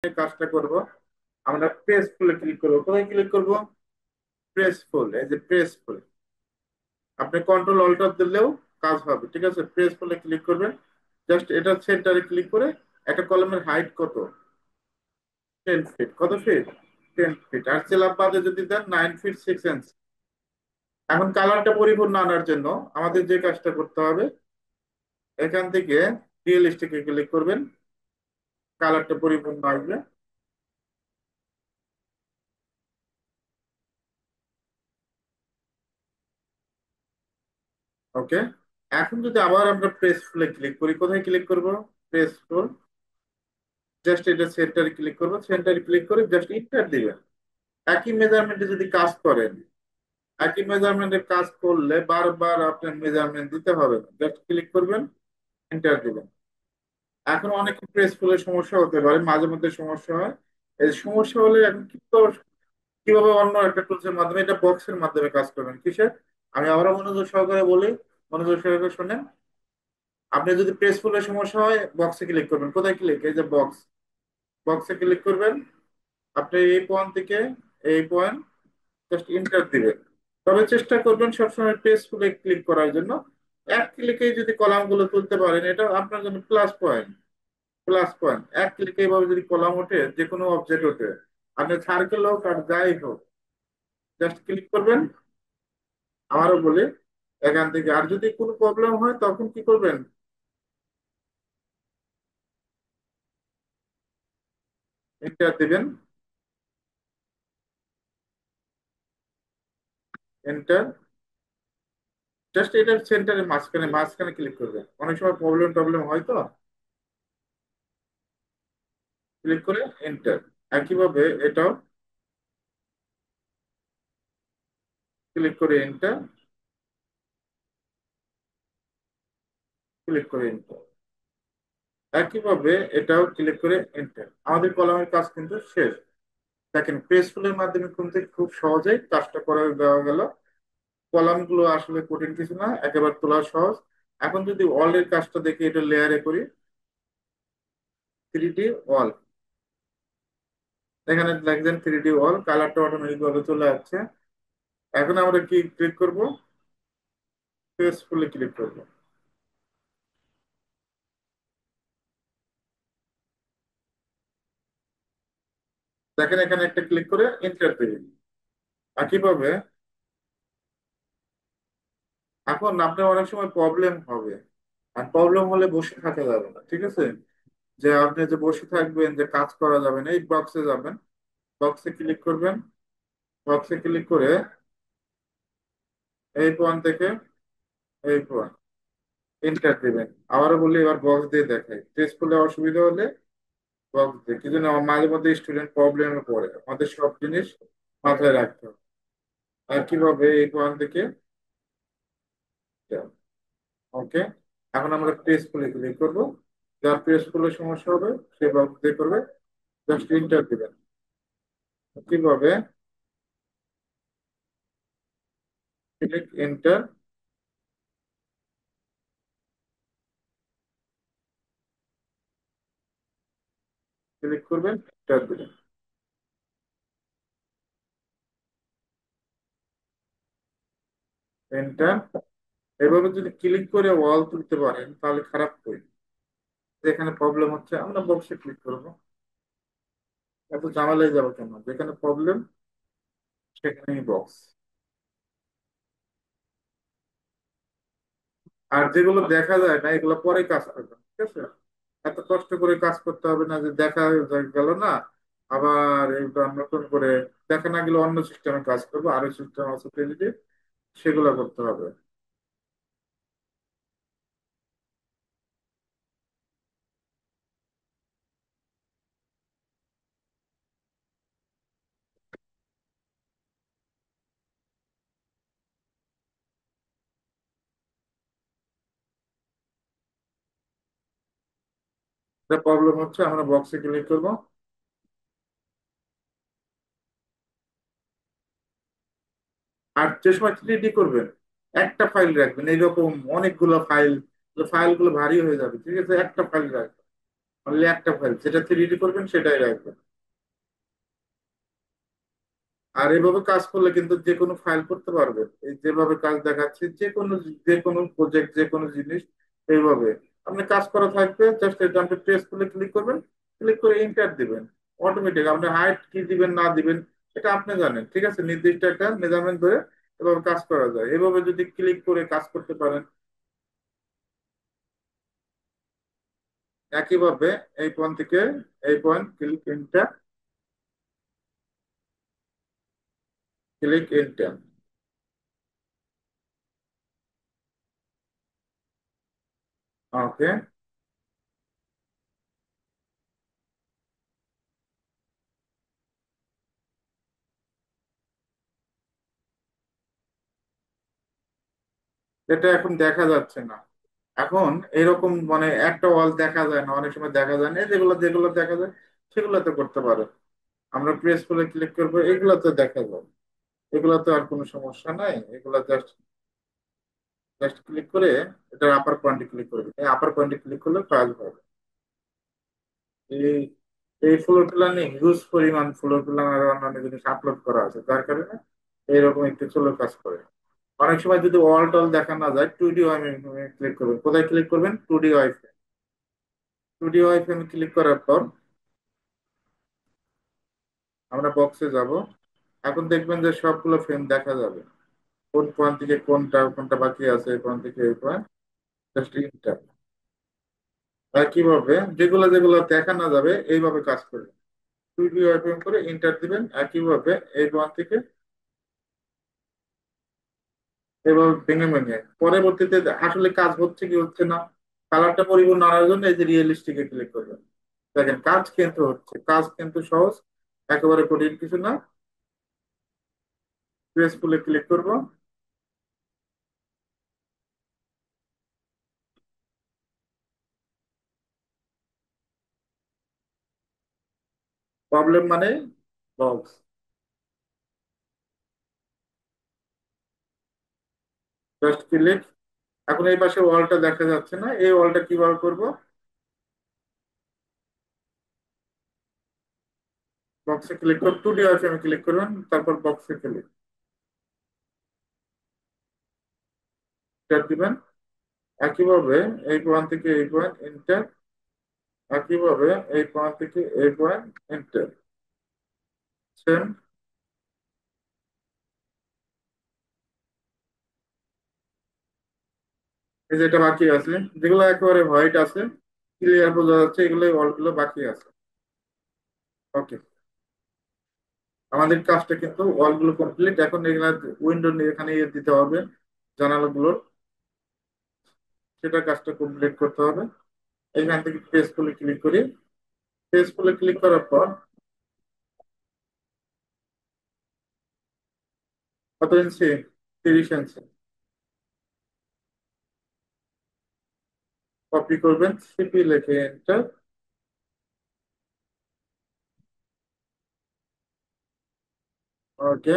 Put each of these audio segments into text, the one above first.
কাজটা করব, আমরা প্রেস ফুলে ক্লিক করবো। কোথায় ক্লিক করব? প্রেস ফুল, এই যে প্রেস ফুল। আপনি কন্ট্রোল অল্টার দিলেও কাজ হবে, ঠিক আছে? প্রেস ফুলে ক্লিক করবেন। জাস্ট এটা সেন্টারে ক্লিক করে একটা কলমের হাইট কত? 10 ফিট। কত ফিট? 10 ফিট। আর সেলাপ বাদে যদি দেন 9 ফিট 6 ইঞ্চ। এখন কালারটা পরিপূর্ণ আনার জন্য আমাদের যে কাজটা করতে হবে, এখান থেকে রিয়েলিস্টিকে ক্লিক করবেন। কালারটা পরিপূর্ণ আসবে। ওকে। এখন যদি আবার আমরা প্রেস ফুলে ক্লিক করি, কোথায় ক্লিক করব? প্রেস ফুল। জাস্ট এটা সেন্টারে ক্লিক করবো, সেন্টারে ক্লিক করে জাস্ট ইন্টার দিবেন। একই মেজারমেন্টে যদি কাজ করেন, একই মেজারমেন্টে কাজ করলে বারবার আপনার মেজারমেন্ট দিতে হবে না, জাস্ট ক্লিক করবেন, এন্টার দিবেন। এখন অনেক প্রেস ফুলের সমস্যা হতে পারে, মাঝে মধ্যে সমস্যা হয়। এই সমস্যা হলে এখন কিভাবে অন্য একটা টুলসের মাধ্যমে, এটা বক্সের মাধ্যমে কাজ করবেন। কিসের? আমি আবারও মনোযোগ সহকারে বলি, মনোযোগ সহকারে শুনেন। আপনি যদি প্রেস ফুলের সমস্যা হয়, বক্সে ক্লিক করবেন। কোথায় ক্লিক? এই যে বক্স, বক্সে ক্লিক করবেন। আপনি এই পয়েন্ট থেকে এই পয়েন্ট জাস্ট ইন্টার দিবেন। তবে চেষ্টা করবেন সবসময় পেজ ফুলে ক্লিক করার জন্য। এক ক্লিকেই যদি কলাম গুলো তুলতে পারেন, এটা আপনার জন্য প্লাস পয়েন্ট। প্লাস পয়েন্ট, এক ক্লিকে এইভাবে যদি কলাম ওঠে, যে কোনো অবজেক্ট ওঠে, আপনি সার্কেল হোক আর যাই হোক, জাস্ট ক্লিক করবেন। আমারও বলি, এখান থেকে আর যদি কোনো প্রবলেম হয় তখন কি করবেন? এন্টার দিবেন। এন্টার। জাস্ট এটার সেন্টারে মাঝখানে মাঝখানে ক্লিক করবেন। অনেক সময় প্রবলেম টবলেম হয় তো, ক্লিক করে এন্টার। একইভাবে এটাও ক্লিক করে এন্টার, ক্লিক করে এন্টার। একইভাবে এটাও ক্লিক করে এন্টার। আমাদের কলামের কাজ কিন্তু শেষ। দেখেন, পেজফুলের মাধ্যমে কিন্তু খুব সহজেই কাজটা করে দেওয়া গেল। কলাম গুলো আসলে কঠিন কিছু না, একেবারে তোলা সহজ। এখন যদি ওয়ালের কাজটা দেখি, এটা লেয়ারে করি। 3D ওয়াল। এখানে দেখছেন 3D ওয়াল, কালারটা অটোমেটিক ভাবে চলে আসছে। এখন আমরা কি ক্লিক করব? পেজফুলে ক্লিক করব। দেখেন, এখানে একটা ক্লিক করে এন্টার দিবেন। একইভাবে এখন আপনার অনেক সময় প্রবলেম হবে, আর প্রবলেম হলে বসে থাকা যাবে না, ঠিক আছে? যে আপনি যে বসে থাকবেন, যে কাজ করা যাবে না, এই বক্সে যাবেন। বক্সে ক্লিক করবেন। বক্সে ক্লিক করে এই পয়েন্ট থেকে এই পয়েন্ট এন্টার দিবেন। আবারও বলি, এবার বক্স দিয়ে দেখাই। টেস্ট করলে অসুবিধা হলে বক্স দিয়ে, কি জন্য আমার মাঝে মধ্যে স্টুডেন্ট প্রবলেমে পড়ে, আমাদের সব জিনিস মাথায় রাখতে হবে। আর কিভাবে এই পয়েন্ট থেকে, ওকে। এখন আমরা পেজ খুলে ক্লিক করবো। যার পেজ খুলে সমস্যা হবে সে বক্স দিয়ে করবে, জাস্ট এন্টার দিবেন। কিভাবে? ক্লিক এন্টার, ক্লিক করবেন, এন্টার দিবেন। এন্টার। এভাবে যদি ক্লিক করে ওয়াল তুলতে পারেন তাহলে খারাপ করি। যেখানে প্রবলেম হচ্ছে আমরা বক্সে ক্লিক করব। এত ঝামেলায় যাবো কেন? যেখানে প্রবলেম সেখানেই বক্স। আর যেগুলো দেখা যায় না, এগুলো পরে কাজ করবে, ঠিক আছে? এত কষ্ট করে কাজ করতে হবে না, যে দেখা গেল না, আবার এটা নতুন করে দেখা না গেলে অন্য সিস্টেমে কাজ করবো, আরো সিস্টেম আছে তৈরি, সেগুলো করতে হবে। এটা প্রবলেম হচ্ছে, আমরা বক্সে ক্লিক করবো। আর যে সময় 3D করবেন, একটা ফাইল রাখবেন। এইরকম অনেকগুলো ফাইল, ফাইলগুলো ভারী হয়ে যাবে, ঠিক আছে? একটা ফাইল রাখবেন। অনলি একটা ফাইল, যেটা 3D করবেন সেটাই রাখবেন। আর এভাবে কাজ করলে কিন্তু যে কোনো ফাইল করতে পারবেন, এই যেভাবে কাজ দেখাচ্ছি, যে কোনো প্রজেক্ট, যে কোনো জিনিস এইভাবে আপনি কাজ করা থাকবে। জাস্ট এটা আপনি প্রেস করলে ক্লিক করবেন, ক্লিক করে এন্টার দিবেন। অটোমেটিক আপনি হাইট কি দিবেন না দিবেন এটা আপনি জানেন, ঠিক আছে? নির্দিষ্ট একটা মেজারমেন্ট ধরে এভাবে কাজ করা যায়। এভাবে যদি ক্লিক করে কাজ করতে পারেন, একইভাবে এই পয়েন্ট থেকে এই point click enter, click enter. Okay, এটা এখন দেখা যাচ্ছে না। এখন এরকম মানে একটা ওয়াল দেখা যায় না, অনেক সময় দেখা যায় না। এই যেগুলো যেগুলো দেখা যায় সেগুলোতে করতে পারে। আমরা প্রেস করে ক্লিক করবো, এগুলোতে দেখা যায়। এগুলো তো আর কোনো সমস্যা নাই। এগুলো জাস্ট জাস্ট ক্লিক করে এটা আপার পয়েন্টে ক্লিক করবে, এই আপার পয়েন্টে ক্লিক করলে কাজ হবে। এই এই ফ্লোর প্ল্যানে হিউজ পরিমাণ ফ্লোর প্ল্যান আর অন্যান্য জিনিস আপলোড করা আছে, যার কারণে এইরকম একটু চলো কাজ করে। অনেক সময় যদি ওয়াল টল দেখা না যায়, 2D আমি ক্লিক করবেন। কোথায় ক্লিক করবেন? 2D wife. 2D ওয়াইফ আমি ক্লিক করার পর আমরা বক্সে যাব। এখন দেখবেন যে সবগুলো ফ্রেম দেখা যাবে, কোন পয়েন্ট থেকে কোনটা কোনটা বাকি আছে, এই পয়েন্ট থেকে এই পয়েন্ট, জাস্ট ইন্টার। একইভাবে যেগুলো যেগুলো দেখা না যাবে এইভাবে কাজ করবেন। 2D ওয়াইফ করে ইন্টার দিবেন। একইভাবে এই পয়েন্ট থেকে এভাবে ভেঙে ভেঙে পরবর্তীতে আসলে কাজ হচ্ছে কি হচ্ছে না, কালারটা পরিবর্তন আনার জন্য এই যে রিয়েলিস্টিকে ক্লিক করবেন। দেখেন কাজ কিন্তু হচ্ছে, কাজ কিন্তু সহজ, একেবারে কঠিন কিছু না। গ্রেসফুলে ক্লিক করব। প্রবলেম মানে বক্স, জাস্ট ক্লিক। এখন এই পাশে ওয়ালটা দেখা যাচ্ছে না, এই ওয়ালটা কিভাবে করব? বক্সে ক্লিক করে 2D অপশনে ক্লিক করবেন, তারপর বক্সে ক্লিক দিবেন। একইভাবে এই পয়েন্ট থেকে এই পয়েন্ট এন্টার, একইভাবে এই পয়েন্ট থেকে এই পয়েন্ট এন্টার। সেম। এই যেটা বাকি আছে, যেগুলো একেবারে হোয়াইট আছে, ক্লিয়ার বোঝা যাচ্ছে, এগুলো ওয়ালগুলো বাকি আছে। ওকে, আমাদের কাজটা কিন্তু ওয়ালগুলো কমপ্লিট। এখন এখানে উইন্ডো এখানে ইয়ে দিতে হবে, জানালাগুলোর, সেটা কাজটা কমপ্লিট করতে হবে। এখান থেকে পেজ ফুলে ক্লিক করি। পেজ ফুলে ক্লিক করার পর কত ইঞ্চি? 30 ইঞ্চি। কপি করবেন, সিপি লিখে এন্টার। ওকে,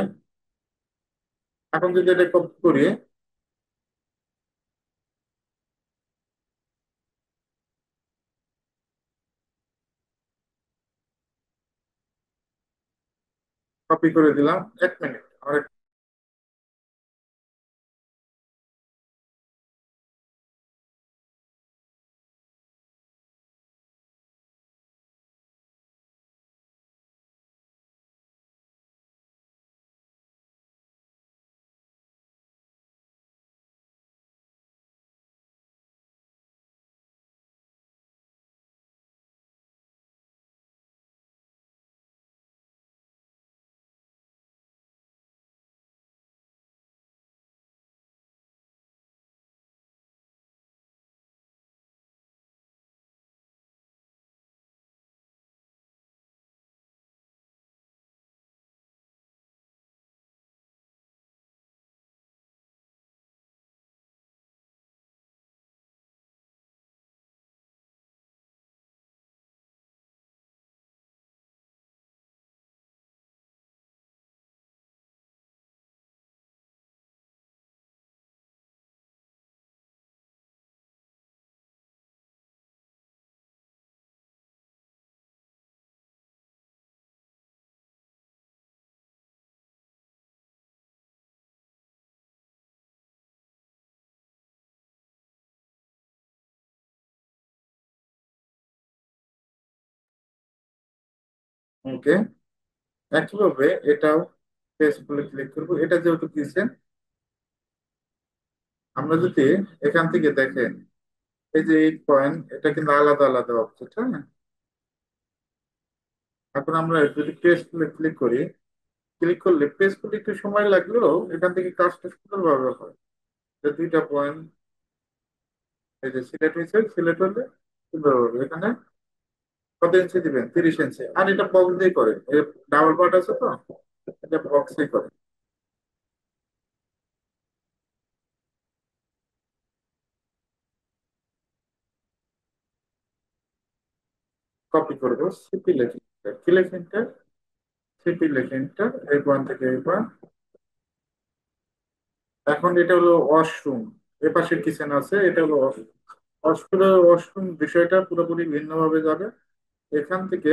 এখন যদি এটা কপি করি, কপি করে দিলাম। 1 মিনিট আমার ওকে, একইভাবে এটাও পেস্ট বলে ক্লিক করবো। এটা যেহেতু দিয়েছেন, আমরা যদি এখান থেকে দেখেন, এই যে 8 পয়েন্ট, এটা কিন্তু আলাদা আলাদা অবজেক্ট, হ্যাঁ। এখন আমরা যদি পেস্ট বলে ক্লিক করি, ক্লিক করলে পেস্ট করতে একটু সময় লাগলেও এখান থেকে কাজটা সুন্দরভাবে হয়। যে 2টা পয়েন্ট, এই যে সিলেক্ট হয়েছে, সিলেক্ট হলে সুন্দরভাবে এখানে কত ইঞ্চি দিবেন, 30 ইঞ্চি। আর এটা বক্স দিয়ে করে, ডাবল পার্ট আছে তো, এটা বক্সে করে। কপি করবো, সিপি লেখি, কি লেখি, সিপি লেখি এন্টার, এই পয়েন্ট থেকে এই পয়েন্ট। এখন এটা হলো ওয়াশরুম, এ পাশে কিচেন আছে, এটা হলো ওয়াশরুম। ওয়াশরুম বিষয়টা পুরোপুরি ভিন্নভাবে যাবে। এখান থেকে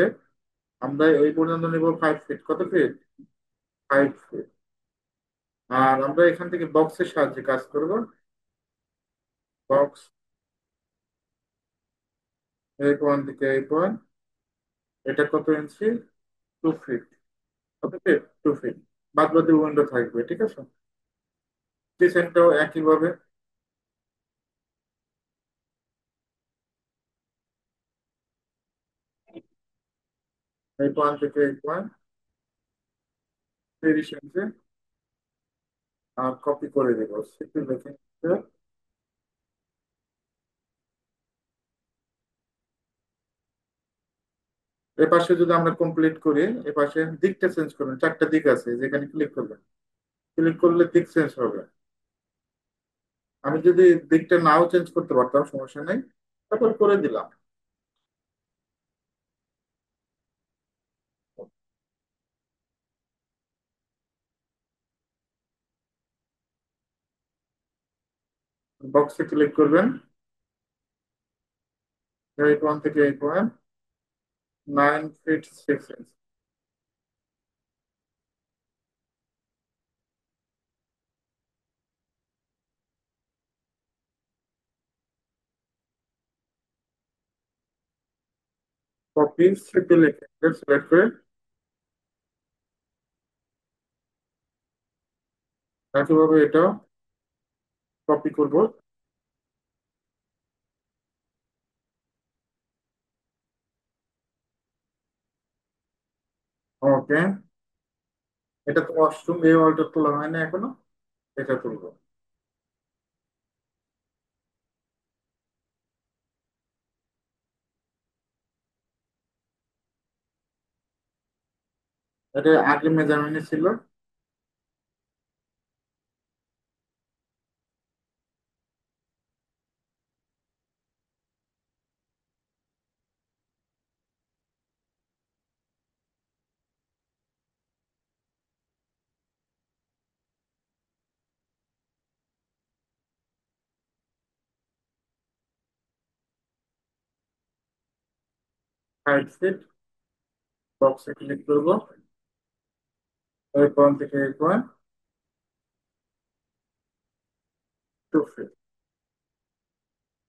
আমরা এই পর্যন্ত নিব 5 ফিট, কত ফিট, 5 ফিট। আর আমরা এখান থেকে বক্সের সাহায্যে কাজ করব। বক্স, এই পয়েন্ট থেকে এই পয়েন্ট, এটা কত ইঞ্চি, 2 ফিট, কত ফিট, 2 ফিট। বাদ বাকি উইন্ডো থাকবে, ঠিক আছে। কিচেনটাও একইভাবে, এই পয়েন্ট থেকে এই পয়েন্ট, 30 ইঞ্চি। আর কপি করে দেবো, সিপি লিখে এ পাশে যদি আমরা কমপ্লিট করি, এ পাশে দিকটা চেঞ্জ করবেন, 4টা দিক আছে, যেখানে ক্লিক করবেন, ক্লিক করলে দিক চেঞ্জ হবে। আমি যদি দিকটা নাও চেঞ্জ করতে পারতাম, সমস্যা নেই, তারপর করে দিলাম। বক্সে ক্লিক করবেন, এই পয়েন্ট থেকে এই point, 9 feet 6 inch. Copy, CP লিখে সিলেক্ট করে একইভাবে এটা কপি করব। ওকে, এটা তো ওয়াশরুম, এই ওয়ালটা তোলা হয় না এখনো, এটা তুলবো। এটা আগে মেজারমেন্ট ছিল, 5 ফিট। বক্সে ক্লিক করবো, এই পয়েন্ট থেকে এই পয়েন্ট,